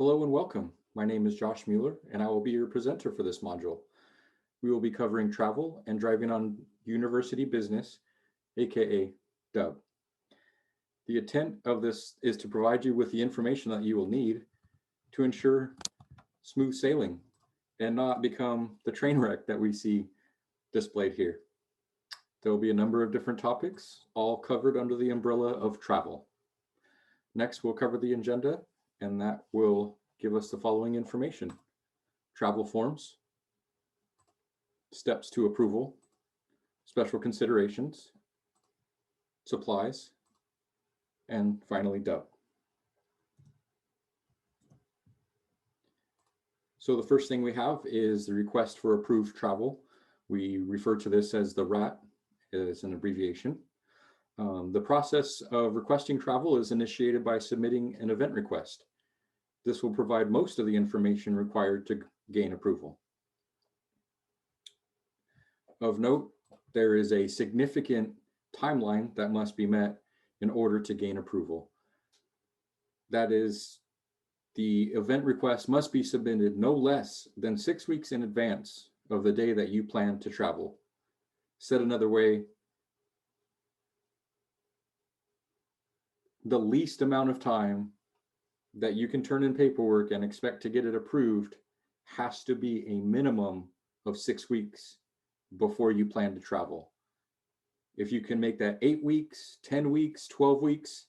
Hello and welcome. My name is Josh Mueller, and I will be your presenter for this module. We will be covering travel and driving on university business, aka DUB. The intent of this is to provide you with the information that you will need to ensure smooth sailing and not become the train wreck that we see displayed here. There will be a number of different topics, all covered under the umbrella of travel. Next, we'll cover the agenda, and that will give us the following information: travel forms, steps to approval, special considerations, supplies, and finally DUB. So the first thing we have is the request for approved travel. We refer to this as the RAT as an abbreviation. The process of requesting travel is initiated by submitting an event request. This will provide most of the information required to gain approval. Of note, there is a significant timeline that must be met in order to gain approval. That is, the event request must be submitted no less than 6 weeks in advance of the day that you plan to travel. Said another way, the least amount of time that you can turn in paperwork and expect to get it approved has to be a minimum of 6 weeks before you plan to travel. If you can make that 8 weeks, 10 weeks, 12 weeks,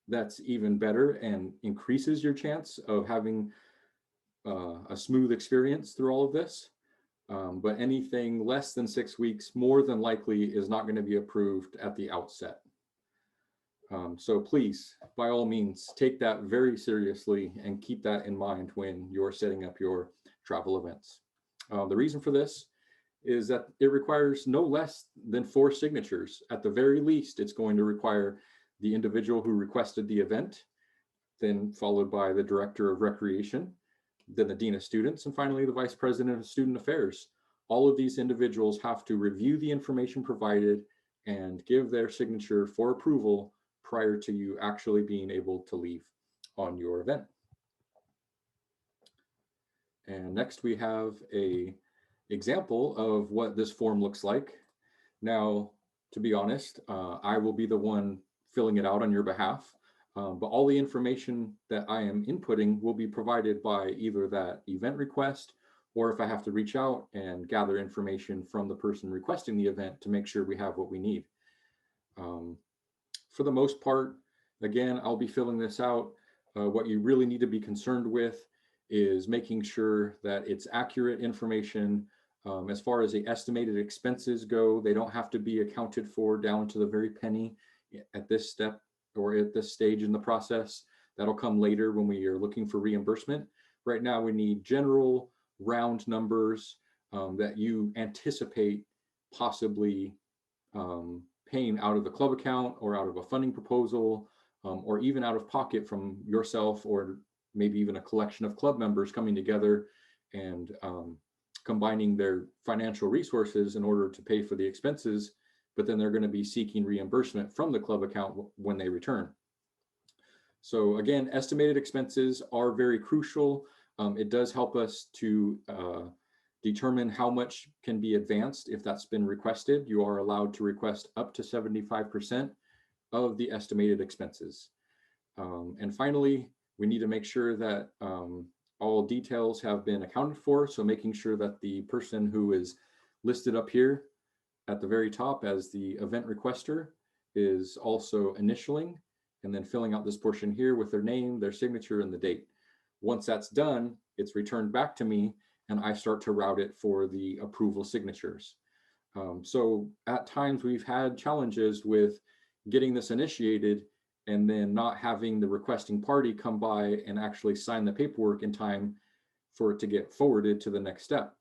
that's even better and increases your chance of having a smooth experience through all of this. But anything less than 6 weeks, more than likely, is not going to be approved at the outset. So please, by all means, take that very seriously and keep that in mind when you're setting up your travel events. The reason for this is that it requires no less than 4 signatures. At the very least, it's going to require the individual who requested the event, then followed by the Director of Recreation, then the Dean of Students, and finally the Vice President of Student Affairs. All of these individuals have to review the information provided and give their signature for approval prior to you actually being able to leave on your event. And next we have an example of what this form looks like. Now, to be honest, I will be the one filling it out on your behalf, but all the information that I am inputting will be provided by either that event request, or if I have to reach out and gather information from the person requesting the event to make sure we have what we need. For the most part, again, I'll be filling this out. What you really need to be concerned with is making sure that it's accurate information. As far as the estimated expenses go, they don't have to be accounted for down to the very penny at this step or at this stage in the process. That'll come later when we are looking for reimbursement. Right now, we need general round numbers that you anticipate possibly paying out of the club account or out of a funding proposal, or even out of pocket from yourself, or maybe even a collection of club members coming together and combining their financial resources in order to pay for the expenses, but then they're going to be seeking reimbursement from the club account when they return. So again, estimated expenses are very crucial. It does help us to determine how much can be advanced if that's been requested. You are allowed to request up to 75% of the estimated expenses. And finally, we need to make sure that all details have been accounted for. So making sure that the person who is listed up here at the very top as the event requester is also initialing and then filling out this portion here with their name, their signature, and the date. Once that's done, it's returned back to me and I start to route it for the approval signatures. So at times we've had challenges with getting this initiated and then not having the requesting party come by and actually sign the paperwork in time for it to get forwarded to the next step.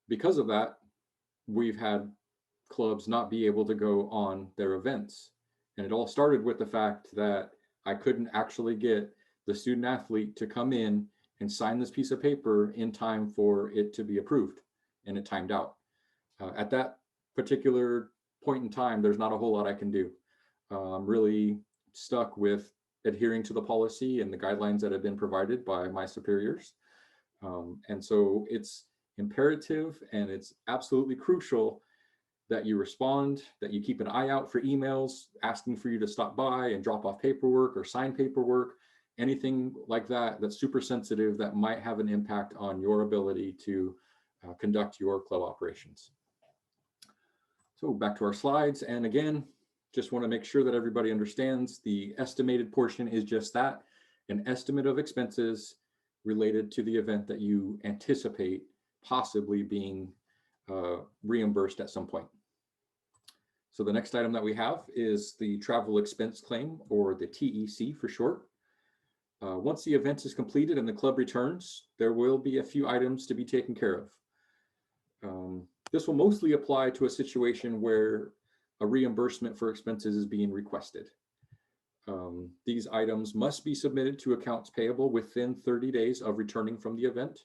Because of that, we've had clubs not be able to go on their events. And it all started with the fact that I couldn't actually get the student athlete to come in and sign this piece of paper in time for it to be approved, and it timed out. At that particular point in time, there's not a whole lot I can do. I'm really stuck with adhering to the policy and the guidelines that have been provided by my superiors. And so it's imperative and it's absolutely crucial that you respond, that you keep an eye out for emails asking for you to stop by and drop off paperwork or sign paperwork, anything like that that's super sensitive that might have an impact on your ability to conduct your club operations. So back to our slides. And again, just want to make sure that everybody understands the estimated portion is just that, an estimate of expenses related to the event that you anticipate possibly being reimbursed at some point. So the next item that we have is the travel expense claim, or the TEC for short. Once the event is completed and the club returns, there will be a few items to be taken care of. This will mostly apply to a situation where a reimbursement for expenses is being requested. These items must be submitted to accounts payable within 30 days of returning from the event.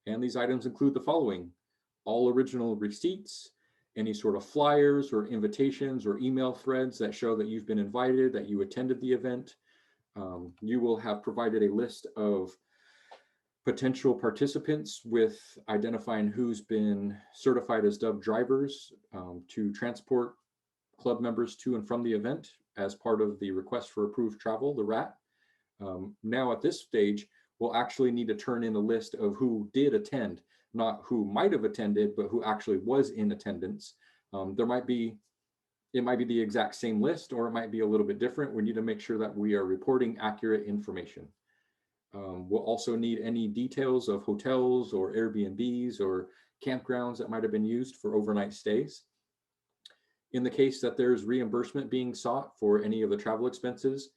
And these items include the following: all original receipts, any sort of flyers or invitations or email threads that show that you've been invited, that you attended the event. You will have provided a list of potential participants with identifying who's been certified as DUB drivers to transport club members to and from the event as part of the request for approved travel, the RAT. Now at this stage, we'll actually need to turn in a list of who did attend, not who might have attended, but who actually was in attendance. It might be the exact same list, or it might be a little bit different. We need to make sure that we are reporting accurate information. We'll also need any details of hotels or Airbnbs or campgrounds that might have been used for overnight stays. In the case that there's reimbursement being sought for any of the travel expenses,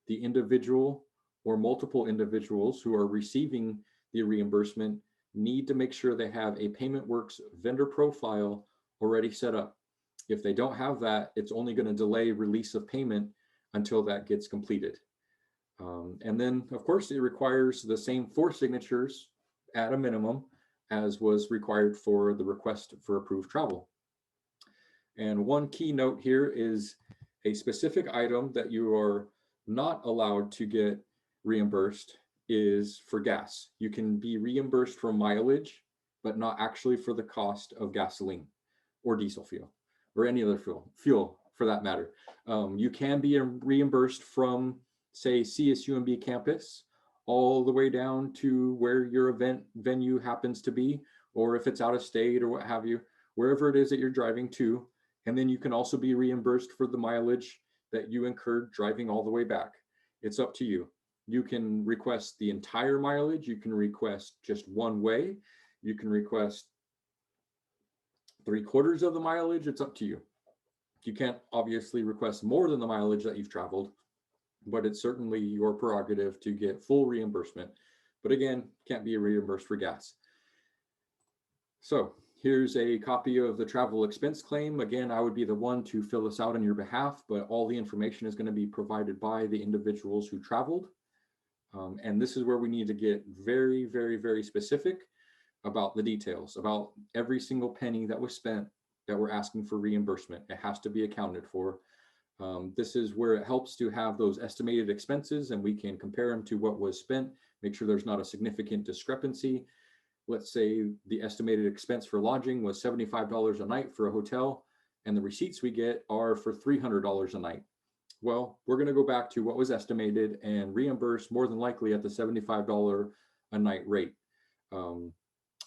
the individual or multiple individuals who are receiving the reimbursement need to make sure they have a PaymentWorks vendor profile already set up. If they don't have that, it's only going to delay release of payment until that gets completed. And then, of course, it requires the same 4 signatures at a minimum as was required for the request for approved travel. And one key note here is a specific item that you are not allowed to get reimbursed is for gas. You can be reimbursed for mileage, but not actually for the cost of gasoline or diesel fuel or any other fuel for that matter. You can be reimbursed from, say, CSUMB campus all the way down to where your event venue happens to be, or if it's out of state or what have you, wherever it is that you're driving to. And then you can also be reimbursed for the mileage that you incurred driving all the way back. It's up to you. You can request the entire mileage. You can request just one way. You can request 3/4 of the mileage. It's up to you. You can't obviously request more than the mileage that you've traveled, but it's certainly your prerogative to get full reimbursement. But again, can't be reimbursed for gas. So here's a copy of the travel expense claim. Again, I would be the one to fill this out on your behalf, but all the information is going to be provided by the individuals who traveled. And this is where we need to get very, very, very specific about the details, about every single penny that was spent that we're asking for reimbursement. It has to be accounted for. This is where it helps to have those estimated expenses, and we can compare them to what was spent, make sure there's not a significant discrepancy. Let's say the estimated expense for lodging was $75 a night for a hotel, and the receipts we get are for $300 a night. Well, we're going to go back to what was estimated and reimburse more than likely at the $75 a night rate.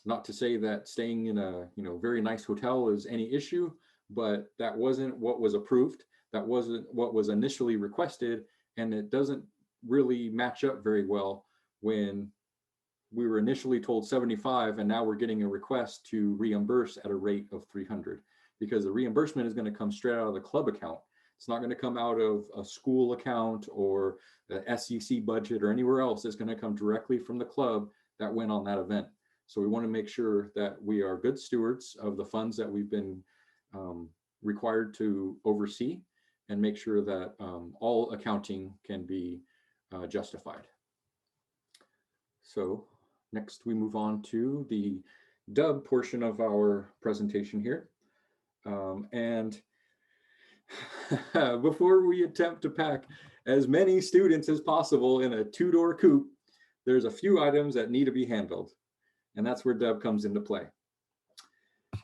Not to say that staying in a very nice hotel is any issue, but that wasn't what was approved. That wasn't what was initially requested, and it doesn't really match up very well when we were initially told 75 and now we're getting a request to reimburse at a rate of 300, because the reimbursement is going to come straight out of the club account. It's not going to come out of a school account or the SEC budget or anywhere else. It's going to come directly from the club that went on that event. So we want to make sure that we are good stewards of the funds that we've been required to oversee, and make sure that all accounting can be justified. So next we move on to the DUB portion of our presentation here. And before we attempt to pack as many students as possible in a two-door coupe, there's a few items that need to be handled. And that's where Dub comes into play.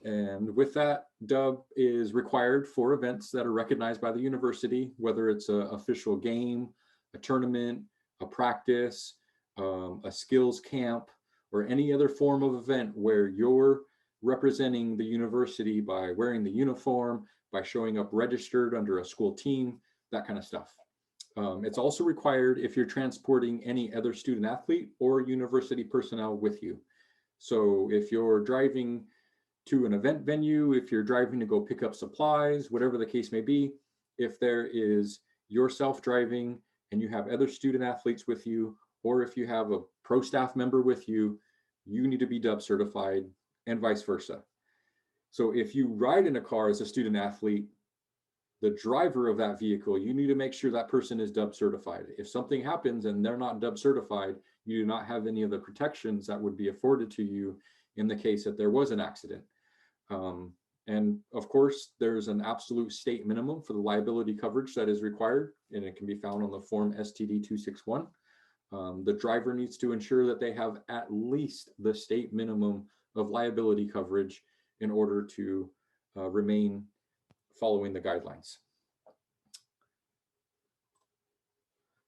And with that, Dub is required for events that are recognized by the university, whether it's an official game, a tournament, a practice, a skills camp, or any other form of event where you're representing the university by wearing the uniform, by showing up registered under a school team, that kind of stuff. It's also required if you're transporting any other student athlete or university personnel with you. So if you're driving to an event venue, if you're driving to go pick up supplies, whatever the case may be, if there is yourself driving and you have other student athletes with you, or if you have a pro staff member with you, you need to be Dub certified, and vice versa. So if you ride in a car as a student athlete, the driver of that vehicle, you need to make sure that person is Dub certified. If something happens and they're not Dub certified, you do not have any of the protections that would be afforded to you in the case that there was an accident. And of course, there's an absolute state minimum for the liability coverage that is required, and it can be found on the form STD 261. The driver needs to ensure that they have at least the state minimum of liability coverage in order to remain following the guidelines.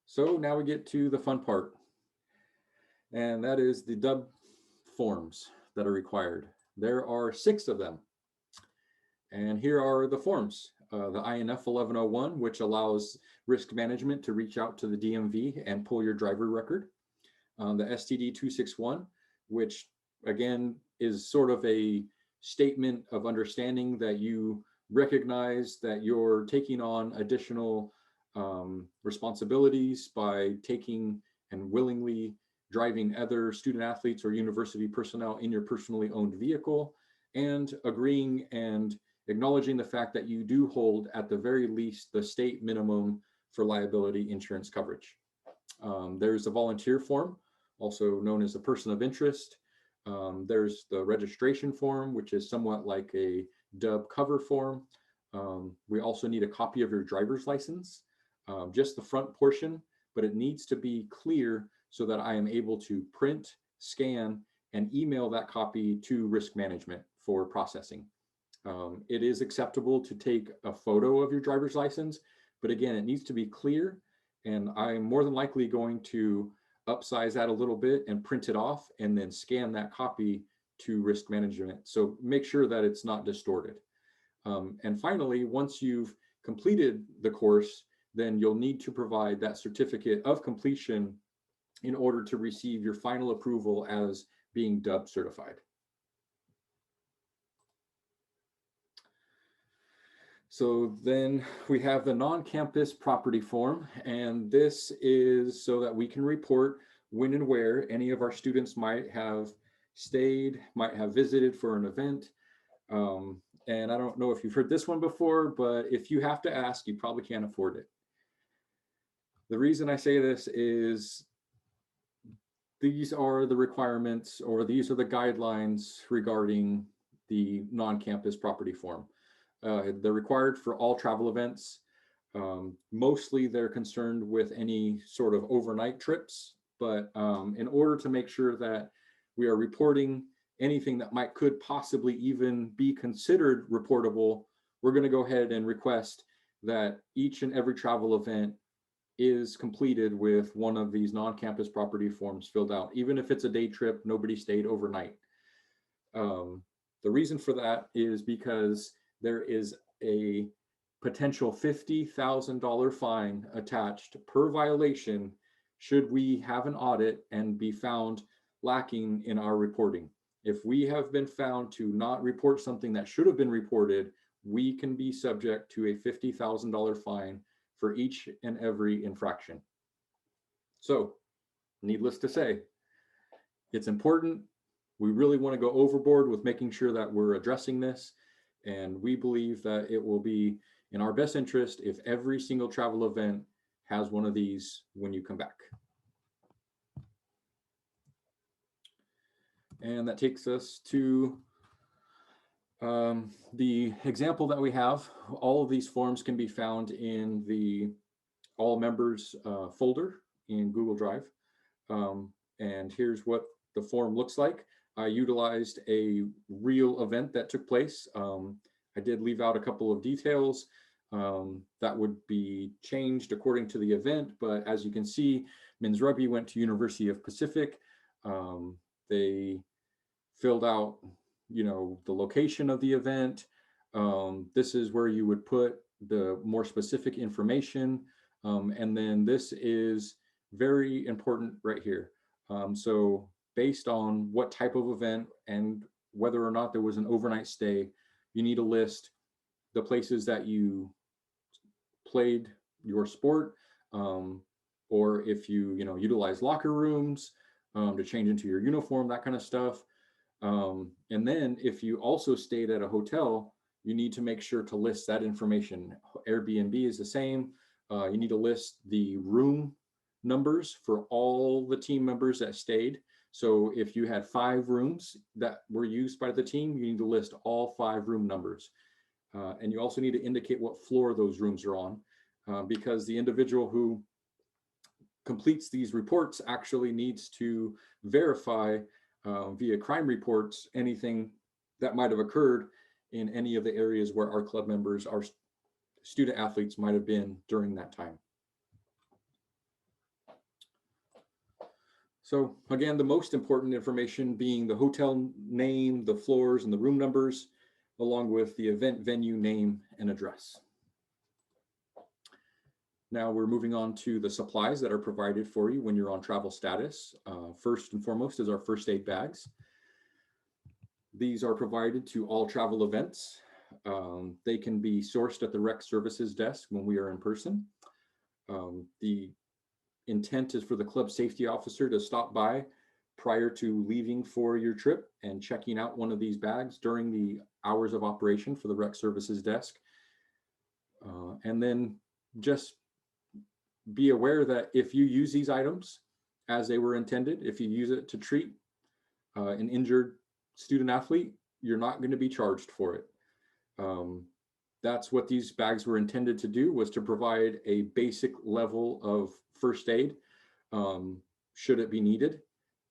So now we get to the fun part, and that is the Dub forms that are required. There are 6 of them. And here are the forms. The INF 1101, which allows risk management to reach out to the DMV and pull your driver record. The STD 261, which again is sort of a statement of understanding that you recognize that you're taking on additional responsibilities by taking and willingly driving other student athletes or university personnel in your personally owned vehicle, and agreeing and acknowledging the fact that you do hold at the very least the state minimum for liability insurance coverage. There's a volunteer form, also known as a person of interest. There's the registration form, which is somewhat like a Dub cover form. We also need a copy of your driver's license, just the front portion, but it needs to be clear so that I am able to print, scan, and email that copy to risk management for processing. It is acceptable to take a photo of your driver's license, but again, it needs to be clear, and I'm more than likely going to upsize that a little bit and print it off and then scan that copy to risk management. So make sure that it's not distorted. And finally, once you've completed the course, then you'll need to provide that certificate of completion in order to receive your final approval as being Dub certified. So then we have the non-campus property form, and this is so that we can report when and where any of our students might have stayed, might have visited for an event. And I don't know if you've heard this one before, but if you have to ask, you probably can't afford it. The reason I say this is these are the requirements, or these are the guidelines regarding the non-campus property form. They're required for all travel events. Mostly they're concerned with any sort of overnight trips, but in order to make sure that we are reporting anything that could possibly even be considered reportable, we're going to go ahead and request that each and every travel event is completed with one of these non-campus property forms filled out, even if it's a day trip, nobody stayed overnight. The reason for that is because there is a potential $50,000 fine attached per violation should we have an audit and be found lacking in our reporting. If we have been found to not report something that should have been reported, we can be subject to a $50,000 fine for each and every infraction. So, needless to say, it's important. We really want to go overboard with making sure that we're addressing this. And we believe that it will be in our best interest if every single travel event has one of these when you come back. And that takes us to the example that we have. All of these forms can be found in the all members folder in Google Drive. And here's what the form looks like. I utilized a real event that took place. I did leave out a couple of details that would be changed according to the event, but as you can see, men's rugby went to University of Pacific. They filled out, the location of the event. This is where you would put the more specific information. And then this is very important right here. So based on what type of event and whether or not there was an overnight stay, you need to list the places that you played your sport, or if you utilize locker rooms to change into your uniform, that kind of stuff. And then if you also stayed at a hotel, you need to make sure to list that information. Airbnb is the same. You need to list the room numbers for all the team members that stayed. So if you had 5 rooms that were used by the team, you need to list all 5 room numbers. And you also need to indicate what floor those rooms are on, because the individual who completes these reports actually needs to verify via crime reports anything that might have occurred in any of the areas where our club members, our student athletes might have been during that time. So again, the most important information being the hotel name, the floors, and the room numbers, along with the event venue name and address. Now we're moving on to the supplies that are provided for you when you're on travel status. First and foremost is our first aid bags. These are provided to all travel events. They can be sourced at the rec services desk when we are in person. The intent is for the club safety officer to stop by prior to leaving for your trip and checking out one of these bags during the hours of operation for the rec services desk. And then just be aware that if you use these items as they were intended, if you use it to treat an injured student athlete, you're not going to be charged for it. That's what these bags were intended to do, was to provide a basic level of first aid should it be needed.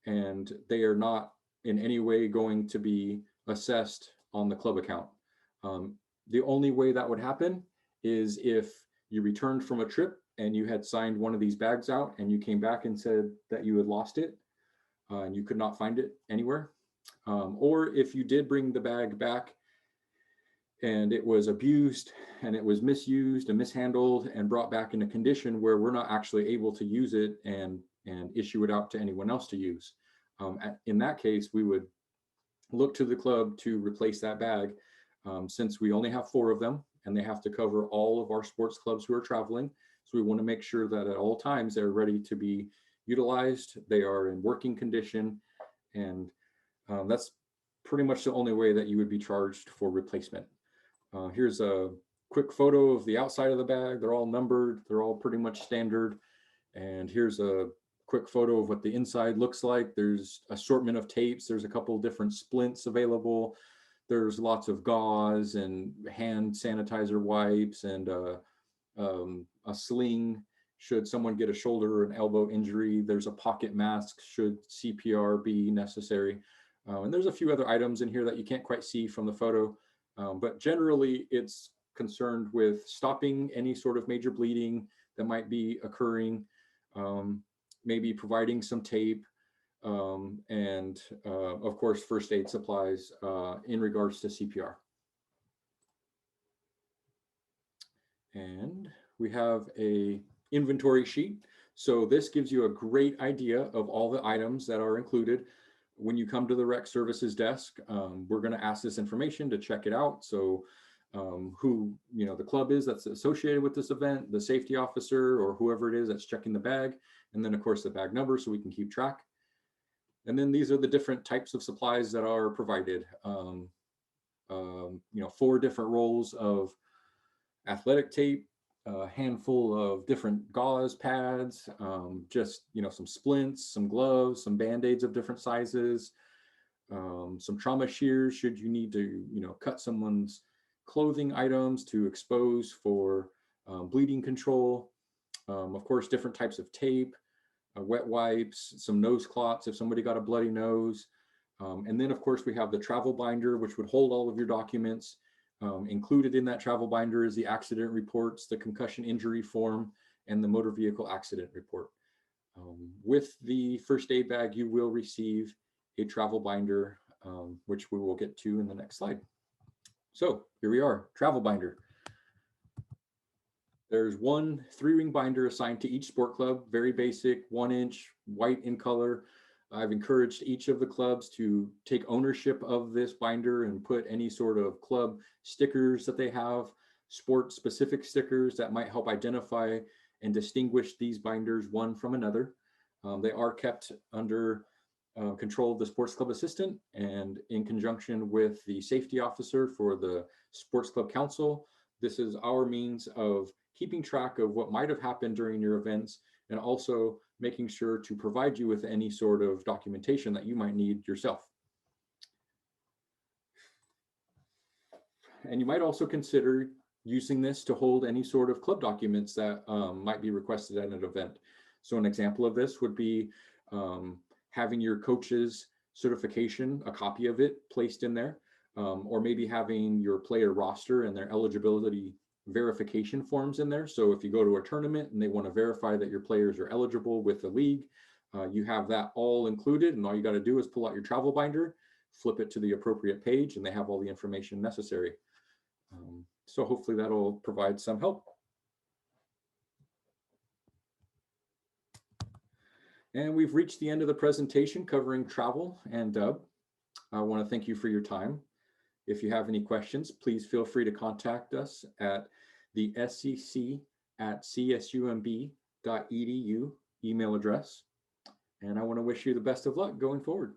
And they are not in any way going to be assessed on the club account. The only way that would happen is if you returned from a trip and you had signed one of these bags out and you came back and said that you had lost it and you could not find it anywhere. Or if you did bring the bag back and it was abused and it was misused and mishandled and brought back in a condition where we're not actually able to use it and issue it out to anyone else to use. In that case, we would look to the club to replace that bag, since we only have 4 of them and they have to cover all of our sports clubs who are traveling. So we want to make sure that at all times they're ready to be utilized, they are in working condition, and that's pretty much the only way that you would be charged for replacement. Here's a quick photo of the outside of the bag. They're all numbered, they're all pretty much standard. And here's a quick photo of what the inside looks like. There's assortment of tapes, there's a couple of different splints available. There's lots of gauze and hand sanitizer wipes and a sling should someone get a shoulder or an elbow injury. There's a pocket mask should CPR be necessary. And there's a few other items in here that you can't quite see from the photo, but generally it's concerned with stopping any sort of major bleeding that might be occurring, maybe providing some tape, and of course first aid supplies in regards to CPR. And we have a inventory sheet. So this gives you a great idea of all the items that are included. When you come to the rec services desk, we're going to ask this information to check it out. So who the club is that's associated with this event, the safety officer or whoever it is that's checking the bag, and then of course the bag number so we can keep track. And then these are the different types of supplies that are provided. 4 different rolls of athletic tape, a handful of different gauze pads, just some splints, some gloves, some band-aids of different sizes, some trauma shears should you need to cut someone's clothing items to expose for bleeding control, Of course, different types of tape, wet wipes, some nose cloths if somebody got a bloody nose. And then, of course, we have the travel binder, which would hold all of your documents. Included in that travel binder is the accident reports, the concussion injury form, and the motor vehicle accident report. With the first aid bag, you will receive a travel binder, which we will get to in the next slide. So here we are, travel binder. There's one 3-ring binder assigned to each sport club, very basic, 1-inch, white in color. I've encouraged each of the clubs to take ownership of this binder and put any sort of club stickers that they have, sport specific stickers that might help identify and distinguish these binders one from another. They are kept under control of the sports club assistant and in conjunction with the safety officer for the sports club council. This is our means of keeping track of what might have happened during your events and also making sure to provide you with any sort of documentation that you might need yourself. And you might also consider using this to hold any sort of club documents that might be requested at an event. So an example of this would be having your coach's certification, a copy of it placed in there, or maybe having your player roster and their eligibility verification forms in there. So if you go to a tournament and they want to verify that your players are eligible with the league, you have that all included, and all you got to do is pull out your travel binder, flip it to the appropriate page, and they have all the information necessary. So hopefully that'll provide some help. And we've reached the end of the presentation covering travel and dub. I want to thank you for your time. If you have any questions, please feel free to contact us at the scc@csumb.edu email address. And I want to wish you the best of luck going forward.